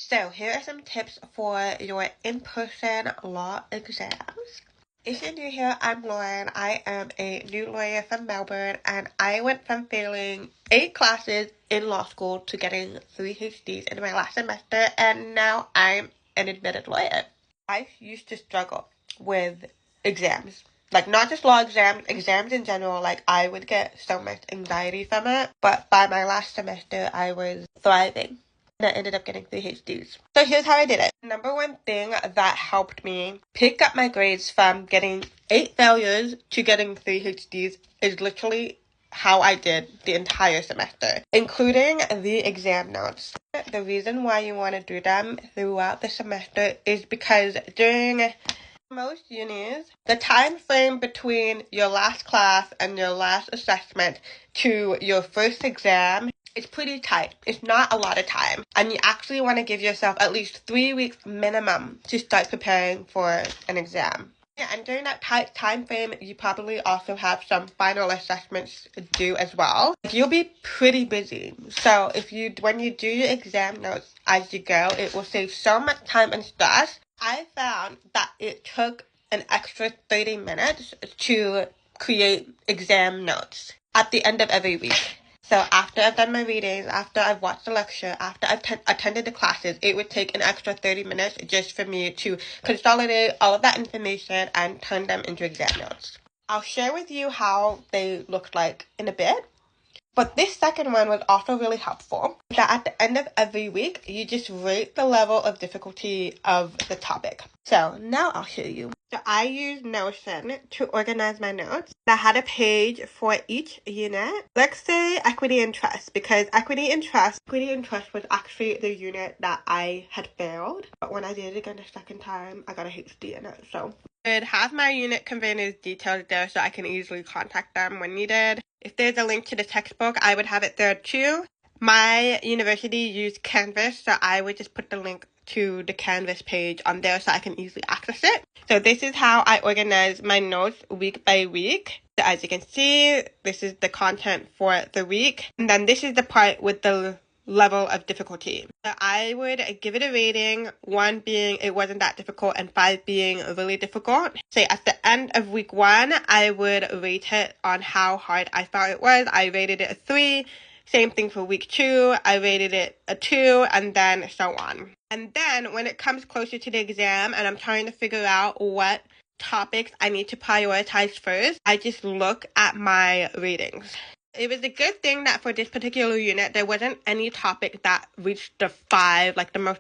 So here are some tips for your in-person law exams. If you're new here, I'm Lauren. I am a new lawyer from Melbourne, and I went from failing 8 classes in law school to getting 3 HDs in my last semester, and now I'm an admitted lawyer. I used to struggle with exams. Like, not just law exams, exams in general. Like, I would get so much anxiety from it. But by my last semester, I was thriving. And I ended up getting 3 HDs. So here's how I did it. Number one thing that helped me pick up my grades from getting 8 failures to getting 3 HDs is literally how I did the entire semester, including the exam notes. The reason why you want to do them throughout the semester is because during most unis, the time frame between your last class and your last assessment to your first exam is pretty tight. It's not a lot of time. And you actually want to give yourself at least 3 weeks minimum to start preparing for an exam. Yeah, and during that tight time frame, you probably also have some final assessments due as well. You'll be pretty busy. So when you do your exam notes as you go, it will save so much time and stress. I found that it took an extra 30 minutes to create exam notes at the end of every week. So after I've done my readings, after I've watched the lecture, after I've attended the classes, it would take an extra 30 minutes just for me to consolidate all of that information and turn them into exam notes. I'll share with you how they looked like in a bit. But this second one was also really helpful. That at the end of every week, you just rate the level of difficulty of the topic. So now I'll show you. So I used Notion to organize my notes. I had a page for each unit. Let's say equity and trust, because equity and trust was actually the unit that I had failed. But when I did it again the second time, I got a HD in it. So I have my unit conveners details there so I can easily contact them when needed. If there's a link to the textbook, I would have it there too. My university used Canvas, so I would just put the link to the Canvas page on there so I can easily access it. So this is how I organize my notes week by week. So as you can see, this is the content for the week. And then this is the part with the level of difficulty. So I would give it a rating, 1 being it wasn't that difficult and 5 being really difficult. Say at the end of week 1, I would rate it on how hard I thought it was. I rated it a 3. Same thing for week 2, I rated it a 2, and then so on. And then when it comes closer to the exam and I'm trying to figure out what topics I need to prioritize first, I just look at my ratings. It was a good thing that for this particular unit, there wasn't any topic that reached the 5, like the most